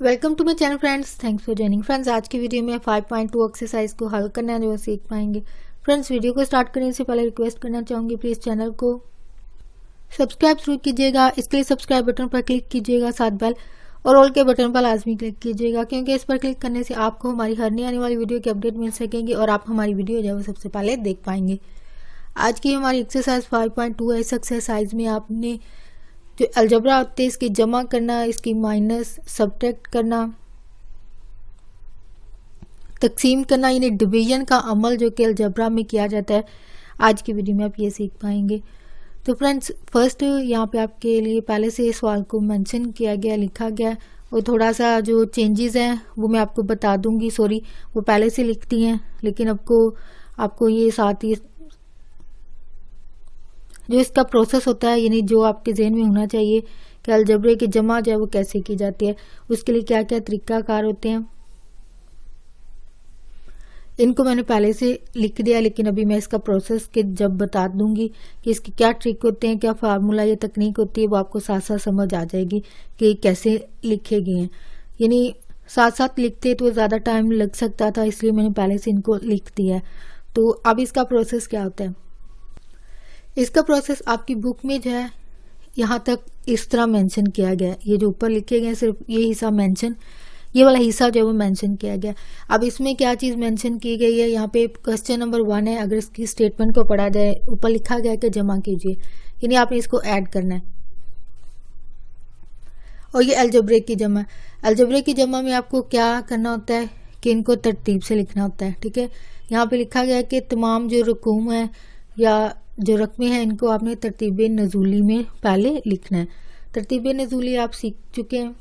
Welcome to my channel friends, thanks for joining. Friends, आज की video में 5.2 exercise को हल करना है जो सीख पाएंगे। फ्रेंड्स, वीडियो को स्टार्ट करने से पहले रिक्वेस्ट करना चाहूंगी, प्लीज चैनल को सब्सक्राइब जरूर कीजिएगा। इसके लिए सब्सक्राइब बटन पर क्लिक कीजिएगा, साथ बेल और ऑल के बटन पर लाजमी क्लिक कीजिएगा, क्योंकि इस पर क्लिक करने से आपको हमारी हर नई आने वाली वीडियो की अपडेट मिल सकेगी और आप हमारी वीडियो जो है सबसे पहले देख पाएंगे। आज की हमारी एक्सरसाइज 5.2 है। इस एक्सरसाइज में आपने जो अलजबरा होते हैं इसकी जमा करना, इसकी माइनस सब्ट्रैक्ट करना, तकसीम करना यानी डिवीजन का अमल जो कि अलजबरा में किया जाता है, आज की वीडियो में आप ये सीख पाएंगे। तो फ्रेंड्स, फर्स्ट यहाँ पे आपके लिए पहले से सवाल को मेंशन किया गया, लिखा गया, और थोड़ा सा जो चेंजेस हैं वो मैं आपको बता दूंगी। सॉरी, वो पहले से लिखती हैं, लेकिन आपको ये साथ ही जो इसका प्रोसेस होता है, यानी जो आपके जहन में होना चाहिए कि अलजबरे की जमा जो है वो कैसे की जाती है, उसके लिए क्या क्या तरीकाकार होते हैं, इनको मैंने पहले से लिख दिया। लेकिन अभी मैं इसका प्रोसेस के जब बता दूंगी कि इसके क्या ट्रिक होते हैं, क्या फार्मूला या तकनीक होती है, वो आपको साथ साथ समझ आ जाएगी कि कैसे लिखे गए हैं। यानी साथ साथ लिखते तो ज़्यादा टाइम लग सकता था, इसलिए मैंने पहले से इनको लिख दिया है। तो अब इसका प्रोसेस क्या होता है, इसका प्रोसेस आपकी बुक में जो है यहाँ तक इस तरह मेंशन किया गया है। ये जो ऊपर लिखे गए सिर्फ ये हिस्सा मेंशन, ये वाला हिस्सा जो है वो मेंशन किया गया। अब इसमें क्या चीज़ मेंशन की गई है, यहाँ पे क्वेश्चन नंबर 1 है। अगर इसकी स्टेटमेंट को पढ़ा जाए, ऊपर लिखा गया है कि जमा कीजिए, यानी आपने इसको ऐड करना है। और ये अलजबरे की जमा, अलजबरे की जमा में आपको क्या करना होता है कि इनको तरतीब से लिखना होता है। ठीक है, यहाँ पे लिखा गया है कि तमाम जो रकूम है या जो रकमें हैं इनको आपने तरतीब नजूली में पहले लिखना है। तरतीब नजूली आप सीख चुके हैं।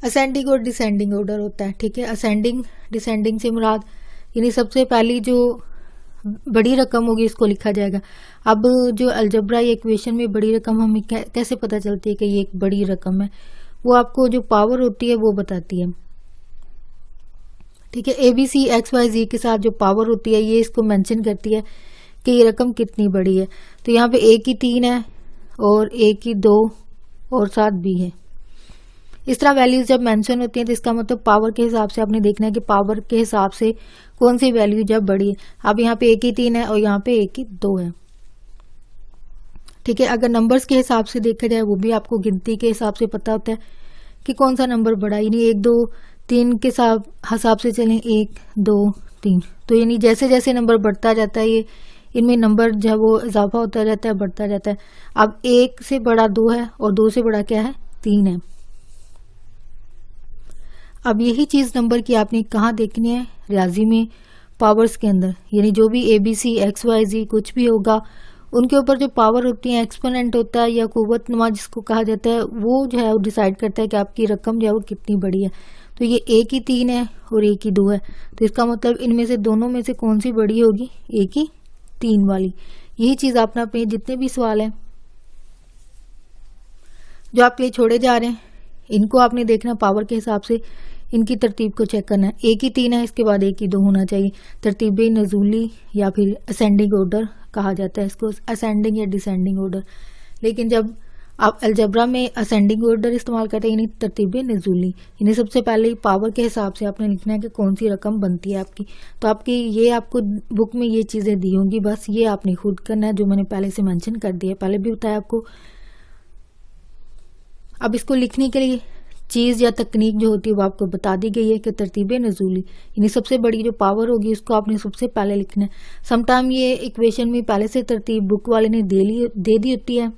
असेंडिंग और डिसेंडिंग ऑर्डर होता है। ठीक है, असेंडिंग डिसेंडिंग से मुराद यानी सबसे पहली जो बड़ी रकम होगी इसको लिखा जाएगा। अब जो अलजबरा या इक्वेशन में बड़ी रकम हमें कैसे पता चलती है कि ये एक बड़ी रकम है, वो आपको जो पावर होती है वो बताती है। ठीक है, ABC XYZ के साथ जो पावर होती है ये इसको मेंशन करती है कि ये रकम कितनी बड़ी है। तो यहाँ पे A की 3 है और A की 2 और 7 B है। इस तरह वैल्यूज जब मेंशन होती हैं तो इसका मतलब पावर के हिसाब से आपने देखना है कि पावर के हिसाब से कौन सी वैल्यू जब बड़ी है। अब यहाँ पे A की 3 है और यहाँ पे A की 2 है। ठीक है, अगर नंबर्स के हिसाब से देखा जाए, वो भी आपको गिनती के हिसाब से पता होता है कि कौन सा नंबर बड़ा है। यानी 1 2 3 के हिसाब से चलें, 1 2 3, तो यानी जैसे जैसे नंबर बढ़ता जाता है ये इनमें नंबर जो है वो इजाफा होता रहता है, बढ़ता जाता है। अब 1 से बड़ा 2 है और 2 से बड़ा क्या है, 3 है। अब यही चीज नंबर की आपने कहाँ देखनी है, रियाजी में पावर्स के अंदर। यानी जो भी ABC XYZ कुछ भी होगा उनके ऊपर जो पावर होती है, एक्सपोनेंट होता है या कुव्वत नुमा जिसको कहा जाता है, वो जो है वो डिसाइड करता है कि आपकी रकम जो है वो कितनी बड़ी है। तो ये A की 3 है और A की 2 है, तो इसका मतलब इनमें से दोनों में से कौन सी बड़ी होगी, A की 3 वाली। यही चीज आपने अपने जितने भी सवाल हैं जो आपके लिए छोड़े जा रहे हैं, इनको आपने देखना पावर के हिसाब से, इनकी तरतीब को चेक करना है। A की 3 है, इसके बाद A की 2 होना चाहिए। तरतीब नजूली या फिर असेंडिंग ऑर्डर कहा जाता है इसको, असेंडिंग या डिसेंडिंग ऑर्डर। लेकिन जब आप अलजबरा में असेंडिंग ऑर्डर इस्तेमाल करते हैं यानी तरतीब नजूली, यानी सबसे पहले पावर के हिसाब से आपने लिखना है कि कौन सी रकम बनती है आपकी। तो आपको बुक में ये चीजें दी होंगी, बस ये आपने खुद करना है जो मैंने पहले से मेंशन कर दिया, पहले भी बताया आपको। अब इसको लिखने के लिए चीज या तकनीक जो होती है वो आपको बता दी गई है कि तरतीब नजूली यानी सबसे बड़ी जो पावर होगी उसको आपने सबसे पहले लिखना है। समटाइम ये इक्वेशन में पहले से तरतीब बुक वाले ने दे दी होती है,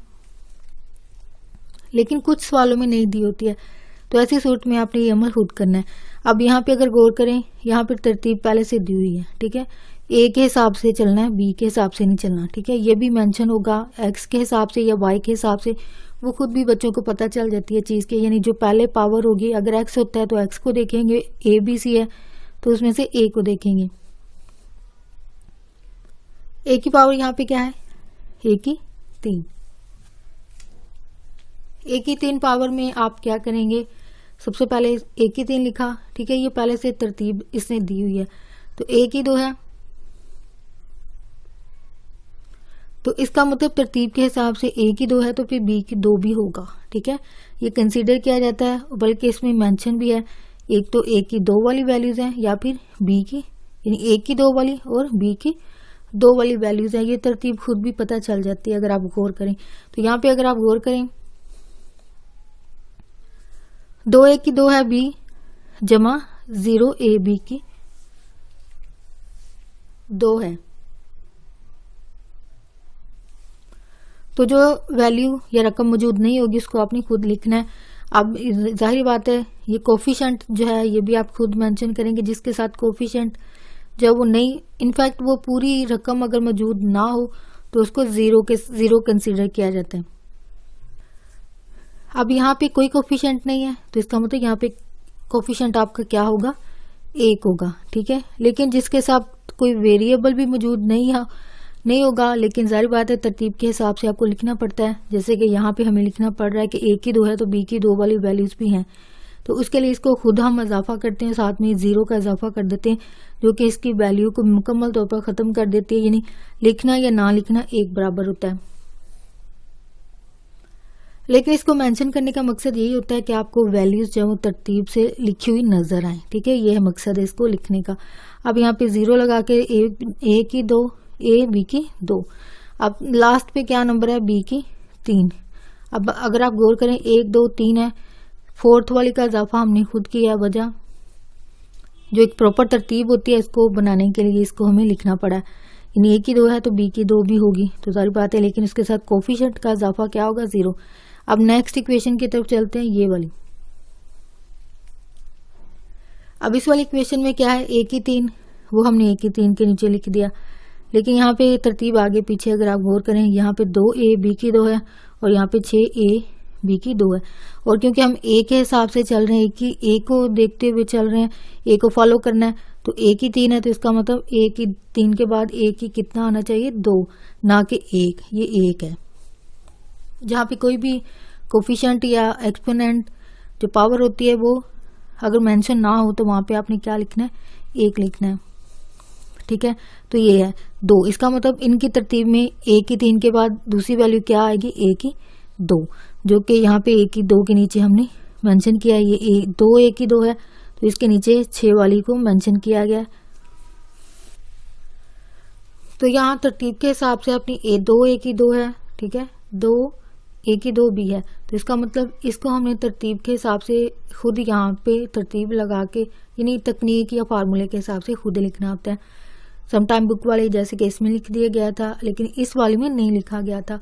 लेकिन कुछ सवालों में नहीं दी होती है, तो ऐसी सूरत में आपने ये अमल खुद करना है। अब यहाँ पे अगर गौर करें, यहाँ पे तरतीब पहले से दी हुई है। ठीक है, A के हिसाब से चलना है, B के हिसाब से नहीं चलना। ठीक है, ये भी मेंशन होगा X के हिसाब से या Y के हिसाब से, वो खुद भी बच्चों को पता चल जाती है चीज के। यानी जो पहले पावर होगी, अगर X होता है तो X को देखेंगे, ABC है तो उसमें से A को देखेंगे। A की पावर यहाँ पे क्या है, A की 3। A की 3 पावर में आप क्या करेंगे, सबसे पहले A की 3 लिखा। ठीक है, ये पहले से तरतीब इसने दी हुई है। तो A की 2 है तो इसका मतलब तरतीब के हिसाब से ए की 2 है तो फिर बी की 2 भी होगा। ठीक है, ये कंसीडर किया जाता है, बल्कि इसमें मेंशन भी है, एक तो ए की 2 वाली वैल्यूज है या फिर बी की, यानी ए की 2 वाली और बी की 2 वाली वैल्यूज है। ये तरतीब खुद भी पता चल जाती है अगर आप गौर करें। तो यहाँ पे अगर आप गौर करें 2 ए की 2 है बी जमा 0 ए बी की 2 है। तो जो वैल्यू या रकम मौजूद नहीं होगी उसको आपने खुद लिखना है। अब जाहिर बात है ये कोफिशिएंट जो है ये भी आप खुद मेंशन करेंगे, जिसके साथ कोफिशिएंट जब वो नहीं, इनफैक्ट वो पूरी रकम अगर मौजूद ना हो तो उसको जीरो कंसीडर किया जाता है। अब यहाँ पे कोई कोफिशिएंट नहीं है तो इसका मतलब यहाँ पे कोफिशिएंट आपका क्या होगा, 1 होगा। ठीक है, लेकिन जिसके साथ कोई वेरिएबल भी मौजूद नहीं होगा, लेकिन जाहिर बात है तरतीब के हिसाब से आपको लिखना पड़ता है। जैसे कि यहाँ पे हमें लिखना पड़ रहा है कि ए की 2 है तो बी की 2 वाली वैल्यूज भी हैं, तो उसके लिए इसको खुद हम इजाफा करते हैं, साथ में 0 का इजाफा कर देते हैं, जो कि इसकी वैल्यू को मुकम्मल तौर पर ख़त्म कर देती है, यानी लिखना या ना लिखना एक बराबर होता है। लेकिन इसको मेंशन करने का मकसद यही होता है कि आपको वैल्यूज जो तरतीब से लिखी हुई नजर आए। ठीक है, यह मकसद है इसको लिखने का। अब यहाँ पे 0 लगा के ए की 2, ए बी की 2, अब लास्ट पे क्या नंबर है, बी की 3। अब अगर आप गौर करें 1 2 3 है, फोर्थ वाली का इजाफा हमने खुद किया, वजह जो एक प्रॉपर तरतीब होती है इसको बनाने के लिए इसको हमें लिखना पड़ा है, यानी ए की 2 है तो बी की 2 भी होगी, तो सारी बात है, लेकिन उसके साथ कोफिशिएंट का इजाफा क्या होगा, 0। अब नेक्स्ट इक्वेशन की तरफ चलते हैं, ये वाली। अब इस वाली इक्वेशन में क्या है, ए की 3, वो हमने ए की 3 के नीचे लिख दिया, लेकिन यहाँ पे तरतीब आगे पीछे अगर आप गौर करें, यहाँ पे 2 ए बी की 2 है और यहाँ पे 6 ए बी की 2 है, और क्योंकि हम ए के हिसाब से चल रहे हैं, ए को देखते हुए चल रहे हैं, ए को फॉलो करना है, तो ए की 3 है तो इसका मतलब ए की 3 के बाद ए की कितना आना चाहिए, 2, ना कि 1। ये 1 है। जहाँ पे कोई भी कोफिशिएंट या एक्सपोनेंट जो पावर होती है वो अगर मेंशन ना हो तो वहां पे आपने क्या लिखना है, 1 लिखना है। ठीक है, तो ये है 2, इसका मतलब इनकी तरतीब में ए की 3 के बाद दूसरी वैल्यू क्या आएगी, ए की 2, जो कि यहाँ पे ए की 2 के नीचे हमने मेंशन किया है, ये 2 ए की 2 है तो इसके नीचे 6 वाली को मेंशन किया गया है। तो यहाँ तरतीब के हिसाब से अपनी 2 ए की 2 है, ठीक है, 2 ए की 2 बी है, तो इसका मतलब इसको हमने तरतीब के हिसाब से खुद यहाँ पे तरतीब लगा के, यानी तकनीक या फार्मूले के हिसाब से खुद लिखना होता है। समटाइम बुक वाले जैसे कि इसमें लिख दिया गया था, लेकिन इस वाले में नहीं लिखा गया था।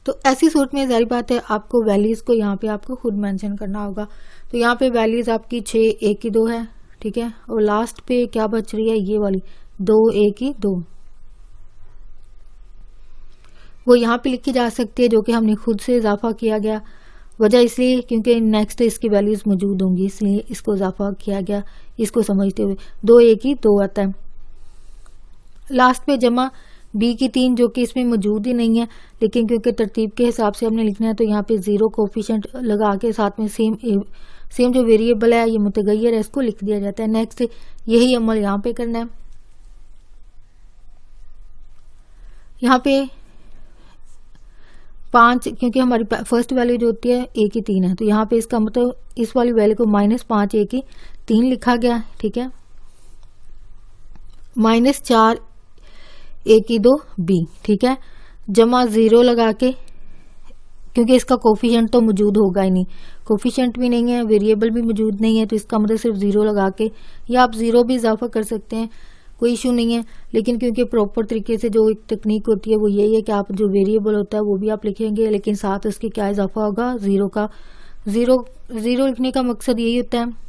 तो ऐसी सूरत में जारी बात है आपको वैल्यूज को यहाँ पे आपको खुद मेंशन करना होगा। तो यहाँ पे वैल्यूज आपकी 6 ए की 2 है, ठीक है, और लास्ट पे क्या बच रही है, ये वाली 2 ए की 2, वो यहाँ पे लिखी जा सकती है, जो कि हमने खुद से इजाफा किया गया। वजह इसलिए क्योंकि नेक्स्ट इसकी वैल्यूज मौजूद होंगी, इसलिए इसको इजाफा किया गया, इसको समझते हुए 2 ए की 2 आता है। लास्ट पे जमा बी की 3, जो कि इसमें मौजूद ही नहीं है, लेकिन क्योंकि तरतीब के हिसाब से हमने लिखना है तो यहाँ पे 0 कोफिशिएंट लगा के साथ में सेम जो वेरिएबल है ये मुतगय्यर है, इसको लिख दिया जाता है। नेक्स्ट यही अमल यहाँ पे करना है। यहाँ पे 5, क्योंकि हमारी फर्स्ट वैल्यू जो होती है ए की 3 है, तो यहाँ पे इसका मतलब इस वाली वैल्यू को -5 ए की 3 लिखा गया, ठीक है, -4 ए की 2 बी, ठीक है, जमा 0 लगा के, क्योंकि इसका कोफिशिएंट तो मौजूद होगा ही नहीं, कोफिशिएंट भी नहीं है, वेरिएबल भी मौजूद नहीं है, तो इसका मतलब सिर्फ 0 लगा के, या आप 0 भी इजाफा कर सकते हैं, कोई इशू नहीं है। लेकिन क्योंकि प्रॉपर तरीके से जो एक तकनीक होती है वो यही है कि आप जो वेरिएबल होता है वो भी आप लिखेंगे, लेकिन साथ उसके क्या इजाफा होगा, 0 का। 0 लिखने का मकसद यही होता है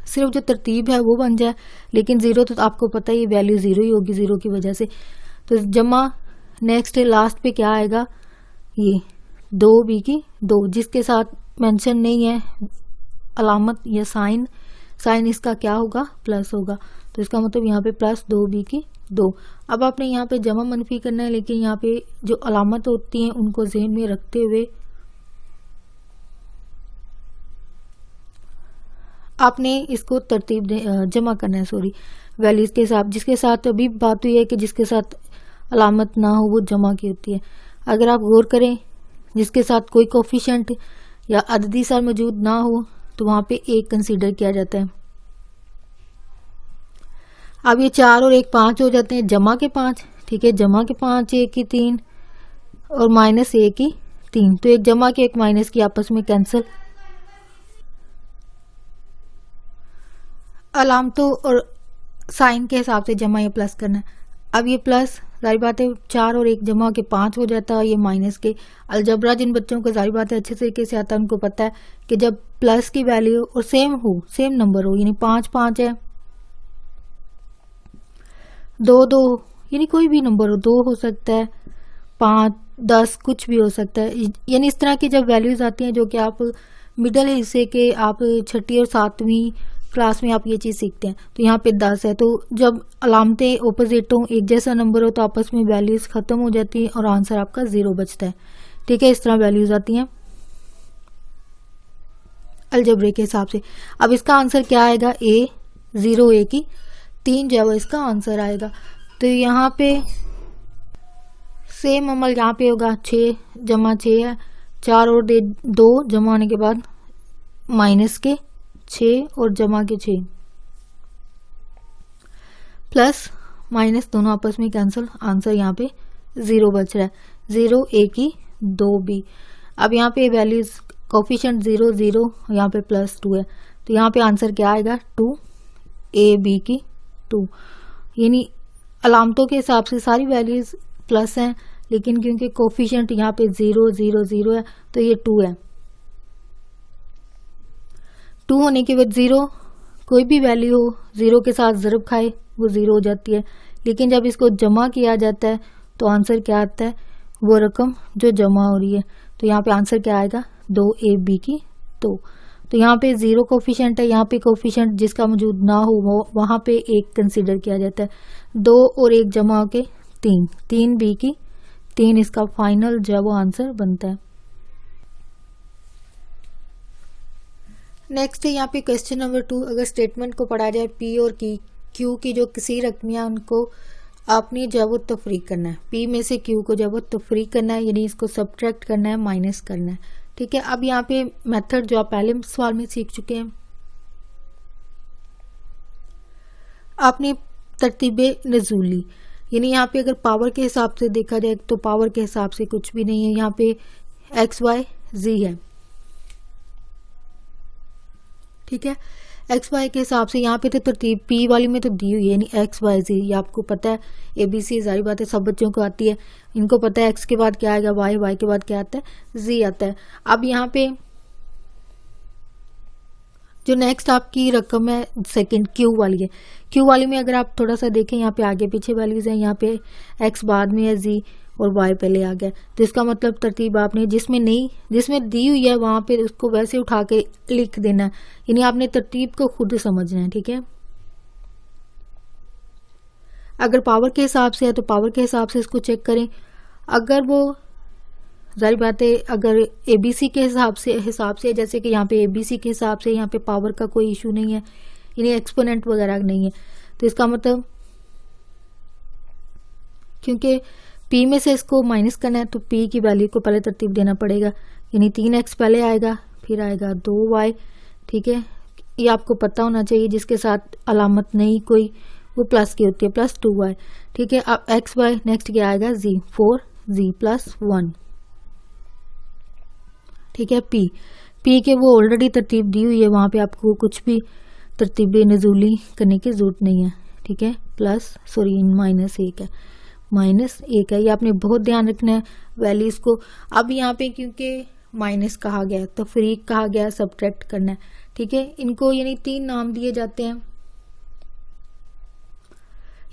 सिर्फ जो तरतीब है वो बन जाए, लेकिन 0 तो आपको पता ही वैल्यू 0 ही होगी 0 की वजह से। तो जमा नेक्स्ट लास्ट पे क्या आएगा, ये 2 बी की 2, जिसके साथ मेंशन नहीं है अलामत या साइन इसका क्या होगा, प्लस होगा, तो इसका मतलब यहाँ पे +2 बी की 2। अब आपने यहाँ पे जमा मनफी करना है, लेकिन यहाँ पे जो अलामत होती हैं उनको ज़हन में रखते हुए आपने इसको तरतीब जमा करना है, सॉरी, वैल्यूज के साथ। जिसके साथ अभी बात हुई है कि जिसके साथ अलामत ना हो वो जमा की होती है। अगर आप गौर करें, जिसके साथ कोई कोफिशिएंट या अददी सार मौजूद ना हो तो वहां पे 1 कंसीडर किया जाता है। अब ये 4 और 1 5 हो जाते हैं, जमा के 5, ठीक है, जमा के 5 1 की 3 और माइनस 1 की 3, तो एक जमा के एक माइनस की आपस में कैंसिल। अलामतों और साइन के हिसाब से जमा या प्लस करना है। अब ये प्लस, जाहिर बात है 4 और 1 जमा के 5 हो जाता है, ये माइनस के। अलजबरा जिन बच्चों को जाहिर बात है अच्छे तरीके से आता है उनको पता है कि जब प्लस की वैल्यू और सेम हो, सेम नंबर हो, यानी 5 5 है, 2 2, यानी कोई भी नंबर हो, 2 हो सकता है, 5 10 कुछ भी हो सकता है। यानी इस तरह की जब वैल्यूज आती हैं जो कि आप मिडल हिस्से के, आप 6ठी और 7वीं क्लास में आप ये चीज सीखते हैं, तो यहाँ पे 10 है, तो जब अलामतें ऑपोजिट हो, एक जैसा नंबर हो, तो आपस में वैल्यूज खत्म हो जाती है और आंसर आपका 0 बचता है, ठीक है। इस तरह वैल्यूज आती हैं अलजबरे के हिसाब से। अब इसका आंसर क्या आएगा, A 0 A की 3 जो है वो इसका आंसर आएगा। तो यहाँ पे सेम अमल यहाँ पे होगा, 6 जमा 6 है, 4 और 2 जमा होने के बाद माइनस के 6 और जमा के 6, प्लस माइनस दोनों आपस में कैंसिल, आंसर यहाँ पे 0 बच रहा है, 0 A की 2 B। अब यहाँ पे वैल्यूज कोफिशिएंट 0 0, यहाँ पे प्लस 2 है, तो यहाँ पे आंसर क्या आएगा, 2 A B की 2। यानी अलामतों के हिसाब से सारी वैल्यूज प्लस हैं, लेकिन क्योंकि कोफिशिएंट यहाँ पे 0 0 0 है तो ये 2 है। 2 होने के बाद 0, कोई भी वैल्यू हो 0 के साथ ज़रब खाए वो 0 हो जाती है, लेकिन जब इसको जमा किया जाता है तो आंसर क्या आता है, वो रकम जो जमा हो रही है। तो यहाँ पे आंसर क्या आएगा, 2 A B की 2। तो यहाँ पे 0 कोफिशिएंट है, यहाँ पे कोफिशिएंट जिसका मौजूद ना हो वो वहां पे 1 कंसीडर किया जाता है। 2 और 1 जमा होके 3, 3 B की 3 इसका फाइनल जो है वो आंसर बनता है। नेक्स्ट है यहाँ पे क्वेश्चन नंबर 2। अगर स्टेटमेंट को पढ़ा जाए, P और Q की जो किसी रकमियां उनको आपने जो है वो तफरीक करना है, P में से Q को जो है वो तफरीक करना है, यानी इसको सब्ट्रैक्ट करना है, माइनस करना है, ठीक है। अब यहाँ पे मेथड जो आप पहले सवाल में सीख चुके हैं, आपने तरतीबे नजूली, यानी यहाँ पे अगर पावर के हिसाब से देखा जाए तो पावर के हिसाब से कुछ भी नहीं है, यहाँ पे एक्स वाई जी है, ठीक है। एक्स वाई के हिसाब से यहाँ पे तो तरतीब पी वाली में तो दी हुई है, यानी एक्स वाई जी, ये आपको पता है, ABC जारी बात है सब बच्चों को आती है, इनको पता है एक्स के बाद क्या आएगा, वाई, वाई के बाद क्या आता है, जी आता है। अब यहाँ पे जो नेक्स्ट आपकी रकम है सेकंड क्यू वाली है, क्यू वाली में अगर आप थोड़ा सा देखें, यहाँ पे आगे पीछे वैल्यूज हैं, यहाँ पे एक्स बाद में है, जी और वाई पहले आ गया, तो इसका मतलब तरतीब आपने जिसमें दी हुई है वहां पे उसको वैसे उठा के लिख देना है, यानी आपने तरतीब को खुद समझना है, ठीक है। अगर पावर के हिसाब से है तो पावर के हिसाब से इसको चेक करें, अगर वो जाहिर बात है अगर ABC के हिसाब से जैसे कि यहाँ पे ABC के हिसाब से यहाँ पे पावर का कोई इशू नहीं है, यानी एक्सपोनेंट वगैरह नहीं है, तो इसका मतलब क्योंकि P में से इसको माइनस करना है तो P की वैल्यू को पहले तरतीब देना पड़ेगा, यानी 3x पहले आएगा, फिर आएगा 2y, ठीक है। ये आपको पता होना चाहिए, जिसके साथ अलामत नहीं कोई वो प्लस की होती है, प्लस 2y, ठीक है। अब एक्स वाई नेक्स्ट क्या आएगा, जी 4z प्लस 1, ठीक है। P के वो ऑलरेडी तरतीब दी हुई है, वहां पे आपको कुछ भी तरतीब नजूली करने की जरूरत नहीं है, ठीक है। प्लस सॉरी माइनस 1 है, माइनस 1 है, ये आपने बहुत ध्यान रखना है वैल्यूज को। अब यहाँ पे क्योंकि माइनस कहा गया, तफरीक कहा गया, सब्ट्रैक्ट करना है, ठीक है। इनको यानी 3 नाम दिए जाते हैं,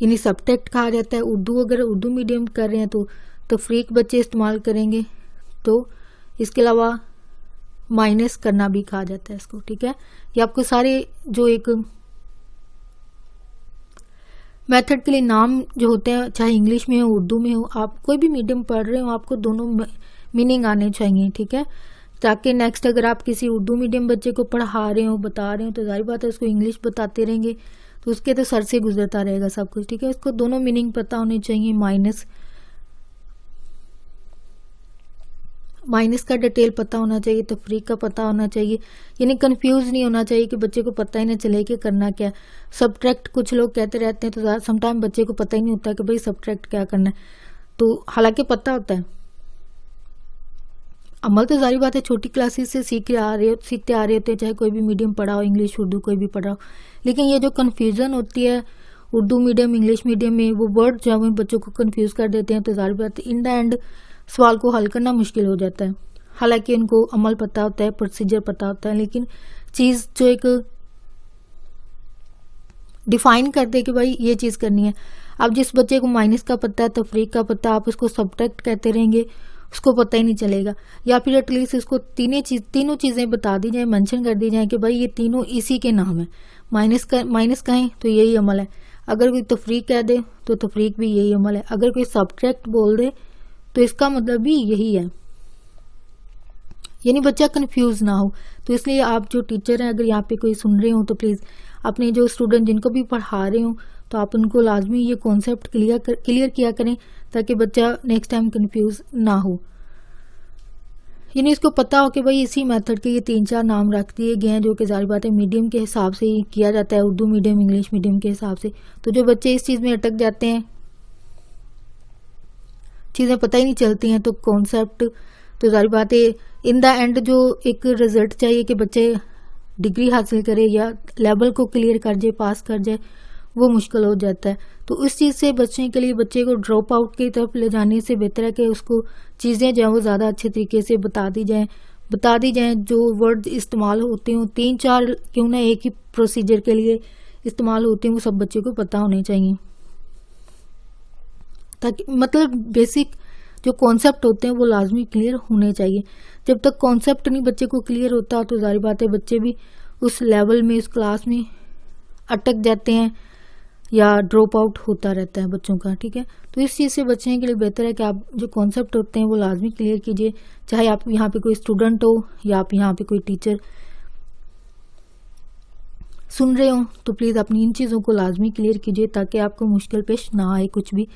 यानी सब्ट्रैक्ट कहा जाता है, अगर उर्दू मीडियम कर रहे हैं तो तफरीक बच्चे इस्तेमाल करेंगे, तो इसके अलावा माइनस करना भी कहा जाता है इसको, ठीक है। ये आपको सारे जो एक मेथड के लिए नाम जो होते हैं, चाहे इंग्लिश में हो उर्दू में हो, आप कोई भी मीडियम पढ़ रहे हो, आपको दोनों मीनिंग आने चाहिए, ठीक है। ताकि नेक्स्ट अगर आप किसी उर्दू मीडियम बच्चे को पढ़ा रहे हो, बता रहे हो, तो जाहिर बात है उसको इंग्लिश बताते रहेंगे तो उसके तो सर से गुजरता रहेगा सब कुछ, ठीक है। उसको दोनों मीनिंग पता होने चाहिए, माइनस का डिटेल पता होना चाहिए, तफरीक का पता होना चाहिए, यानी कंफ्यूज नहीं होना चाहिए कि बच्चे को पता ही ना चले कि करना क्या। सब्ट्रैक्ट कुछ लोग कहते रहते हैं तो समटाइम बच्चे को पता ही नहीं होता कि भाई सब्ट्रैक्ट क्या करना है, तो हालांकि पता होता है। अमल तो जारी बात है छोटी क्लासेस से सीखते आ रहे होते हैं, चाहे कोई भी मीडियम पढ़ा हो, इंग्लिश उर्दू कोई भी पढ़ा हो। लेकिन ये जो कन्फ्यूजन होती है उर्दू मीडियम इंग्लिश मीडियम में, वो वर्ड जो है बच्चों को कंफ्यूज कर देते हैं, तो जारी बात है इन द एंड सवाल को हल करना मुश्किल हो जाता है। हालांकि उनको अमल पता होता है, प्रोसीजर पता होता है, लेकिन चीज जो एक डिफाइन कर दे कि भाई ये चीज करनी है। अब जिस बच्चे को माइनस का पता है, तफरीक का पता है, आप उसको सब्ट्रैक्ट कहते रहेंगे, उसको पता ही नहीं चलेगा। या फिर एटलीस्ट इसको तीनों चीजें बता दी जाए, मेंशन कर दी जाए कि भाई ये तीनों इसी के नाम है। माइनस कहें तो यही अमल है, अगर कोई तफरीक कह दे तो तफरीक भी यही अमल है, अगर कोई सब्ट्रैक्ट बोल दे तो इसका मतलब भी यही है, यानी बच्चा कंफ्यूज ना हो। तो इसलिए आप जो टीचर हैं, अगर यहाँ पे कोई सुन रहे हो तो प्लीज अपने जो स्टूडेंट जिनको भी पढ़ा रहे हो तो आप उनको लाजमी ये कॉन्सेप्ट क्लियर किया करें, ताकि बच्चा नेक्स्ट टाइम कंफ्यूज ना हो। यानी इसको पता हो कि भाई इसी मेथड के ये 3-4 नाम रख दिए गए हैं, जो कि जाहिर बात है मीडियम के हिसाब से ही किया जाता है, उर्दू मीडियम इंग्लिश मीडियम के हिसाब से। तो जो बच्चे इस चीज में अटक जाते हैं, चीजें पता ही नहीं चलती हैं, तो कॉन्सेप्ट तो जाहिर बात है इन द एंड जो एक रिजल्ट चाहिए कि बच्चे डिग्री हासिल करे या लेवल को क्लियर कर जाए, पास कर जाए, वो मुश्किल हो जाता है। तो उस चीज से बचने के लिए बच्चे को ड्रॉप आउट की तरफ ले जाने से बेहतर है कि उसको चीजें जो है वो ज्यादा अच्छे तरीके से बता दी जाए। जो वर्ड इस्तेमाल होते हो 3-4 क्यों ना एक ही प्रोसीजर के लिए इस्तेमाल होते हैं, वो सब बच्चे को पता होने चाहिए, ताकि मतलब बेसिक जो कॉन्सेप्ट होते हैं वो लाजमी क्लियर होने चाहिए। जब तक कॉन्सेप्ट नहीं बच्चे को क्लियर होता तो जाहिर बात है बच्चे भी उस लेवल में, उस क्लास में अटक जाते हैं या ड्रॉप आउट होता रहता है बच्चों का, ठीक है। तो इस चीज से बचने के लिए बेहतर है कि आप जो कॉन्सेप्ट होते हैं वो लाजमी क्लियर कीजिए, चाहे आप यहाँ पे कोई स्टूडेंट हो या आप यहाँ पे कोई टीचर सुन रहे हो, तो प्लीज अपनी इन चीजों को लाजमी क्लियर कीजिए, ताकि आपको मुश्किल पेश ना आए कुछ भी,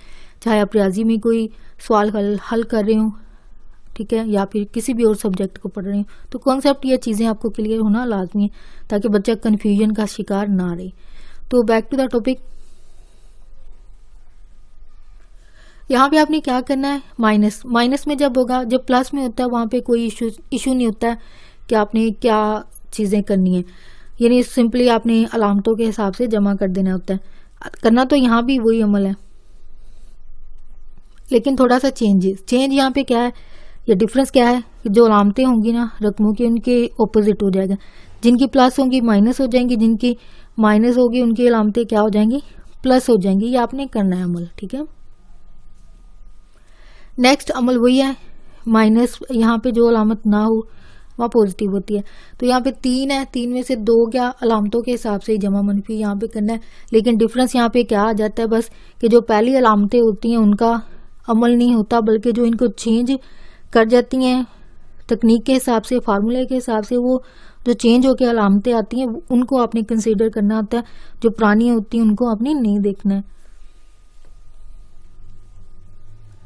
चाहे आप रियाजी में कोई सवाल हल कर रहे हो, ठीक है, या फिर किसी भी और सब्जेक्ट को पढ़ रहे हो, तो कॉन्सेप्ट या चीजें आपको क्लियर होना लाजमी है, ताकि बच्चा कंफ्यूजन का शिकार ना रहे। तो बैक टू द टॉपिक, यहाँ पे आपने क्या करना है, माइनस में जब होगा, जब प्लस में होता है वहां पे कोई इशू नहीं होता है कि आपने क्या चीजें करनी है, यानी सिंपली आपने अलामतों के हिसाब से जमा कर देना होता है। करना तो यहाँ भी वही अमल है, लेकिन थोड़ा सा चेंज यहाँ पे क्या है, या डिफरेंस क्या है, जो अलामतें होंगी ना रकमों की, उनके ऑपोजिट हो जाएगा। जिनकी प्लस होंगी माइनस हो जाएंगी, जिनकी माइनस होगी उनकी अलामतें क्या हो जाएंगी, प्लस हो जाएंगी। ये आपने करना है अमल, ठीक है। नेक्स्ट अमल वही है, माइनस यहाँ पे जो अलामत ना हो वहाँ पॉजिटिव होती है। तो यहाँ पे 3 है, 3 में से 2 क्या अलामतों के हिसाब से जमा मनफी यहाँ पे करना है, लेकिन डिफरेंस यहाँ पे क्या आ जाता है बस कि जो पहली अलामतें होती हैं उनका अमल नहीं होता, बल्कि जो इनको चेंज कर जाती हैं तकनीक के हिसाब से, फार्मूले के हिसाब से, वो जो चेंज होकर अलामतें आती हैं उनको आपने कंसीडर करना होता है, जो पुरानी होती हैं उनको आपने नहीं देखना है।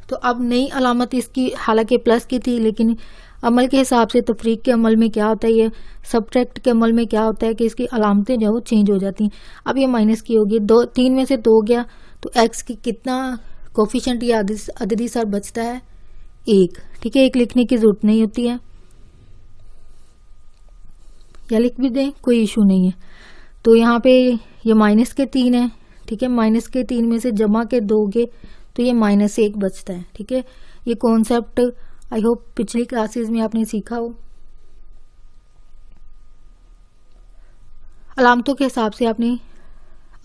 तो अब नई अलामत इसकी हालांकि प्लस की थी, लेकिन अमल के हिसाब से तफरीक के अमल में क्या होता है, ये सब्ट्रैक्ट के अमल में क्या होता है कि इसकी अलामतें जो वो चेंज हो जाती हैं। अब ये माइनस की होगी, 3 में से 2 गया तो एक्स की कितना कोफिशिएंट या अददी सर बचता है 1, ठीक है। 1 लिखने की जरूरत नहीं होती है, या लिख भी दें कोई इशू नहीं है। तो यहाँ पे ये माइनस के 3 है, ठीक है, माइनस के 3 में से जमा के 2 गए तो ये -1 बचता है, ठीक है। ये कॉन्सेप्ट आई होप पिछली क्लासेस में आपने सीखा हो। अलामतों के हिसाब से आपने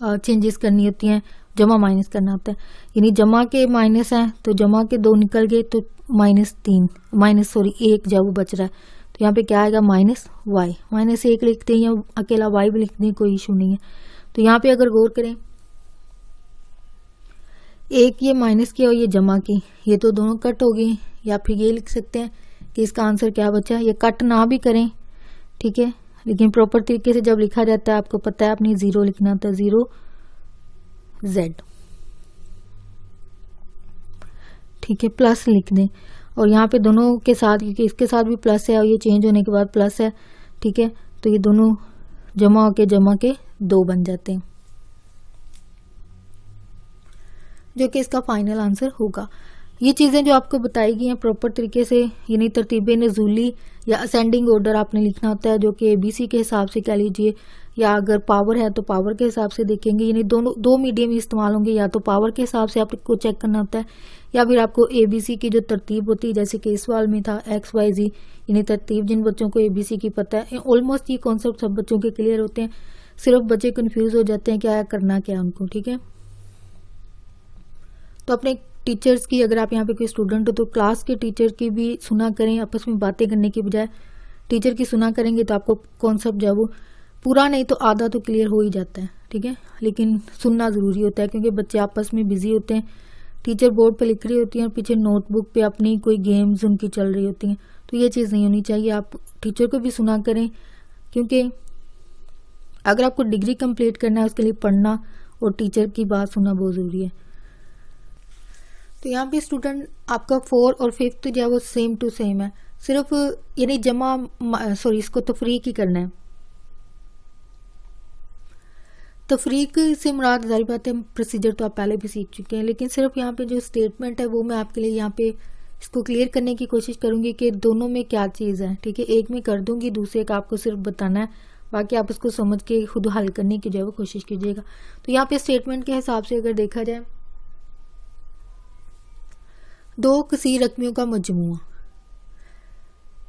चेंजेस करनी होती हैं, जमा माइनस करना होता है, यानी जमा के माइनस है तो जमा के 2 निकल गए तो -1 जब वो बच रहा है तो यहाँ पे क्या आएगा -y, -1 लिखते हैं या अकेला y भी लिखते हैं, कोई इशू नहीं है। तो यहाँ पे अगर गौर करें, एक ये माइनस की और ये जमा की, ये तो दोनों कट हो गए, या फिर ये लिख सकते हैं कि इसका आंसर क्या बचा। ये कट ना भी करें, ठीक है, लेकिन प्रॉपर तरीके से जब लिखा जाता है आपको पता है आपने 0 लिखना होता है, 0Z, ठीक है, प्लस लिख दें। और यहाँ पे दोनों के साथ, क्योंकि इसके साथ भी प्लस है और ये चेंज होने के बाद प्लस है, ठीक है, तो ये दोनों जमा के 2 बन जाते हैं, जो कि इसका फाइनल आंसर होगा। ये चीज़ें जो आपको बताई गई हैं प्रॉपर तरीके से, यानी तरतीबे नज़ूली या असेंडिंग ऑर्डर आपने लिखना होता है, जो कि ABC के हिसाब से कह लीजिए, या अगर पावर है तो पावर के हिसाब से देखेंगे, यानी दो मीडियम इस्तेमाल होंगे, या तो पावर के हिसाब से आपको चेक करना होता है, या फिर आपको ABC की जो तरतीब होती है, जैसे कि इस सवाल में था XYZ, यानी तरतीब जिन बच्चों को ABC की पता है, ऑलमोस्ट ये कॉन्सेप्ट सब बच्चों के क्लियर होते हैं, सिर्फ बच्चे कंफ्यूज हो जाते हैं क्या करना क्या उनको, ठीक है। तो अपने टीचर्स की, अगर आप यहाँ पे कोई स्टूडेंट हो तो क्लास के टीचर की भी सुना करें, आपस में बातें करने की बजाय टीचर की सुना करेंगे तो आपको कॉन्सेप्ट जो है वो पूरा नहीं तो आधा तो क्लियर हो ही जाता है, ठीक है, लेकिन सुनना ज़रूरी होता है क्योंकि बच्चे आपस में बिजी होते हैं, टीचर बोर्ड पे लिख रही होती हैं और पीछे नोटबुक पे अपनी कोई गेम्स उनकी चल रही होती हैं, तो ये चीज़ नहीं होनी चाहिए। आप टीचर को भी सुना करें, क्योंकि अगर आपको डिग्री कंप्लीट करना है उसके लिए पढ़ना और टीचर की बात सुनना बहुत ज़रूरी है। तो यहाँ पे स्टूडेंट आपका 4 और 5 जो है वो सेम टू सेम है, सिर्फ यानी इसको तफरीक ही करना है। तफरीक से मुराद जाहिर बात है प्रोसीजर तो आप पहले भी सीख चुके हैं, लेकिन सिर्फ यहाँ पे जो स्टेटमेंट है वो मैं आपके लिए यहाँ पे इसको क्लियर करने की कोशिश करूंगी कि दोनों में क्या चीज़ है, ठीक है। एक में कर दूंगी, दूसरे का आपको सिर्फ बताना है, बाकी आप उसको समझ के खुद हल करने की जो है वो कोशिश कीजिएगा। तो यहाँ पे स्टेटमेंट के हिसाब से अगर देखा जाए, 2 किसी रकमियों का मजमुआ,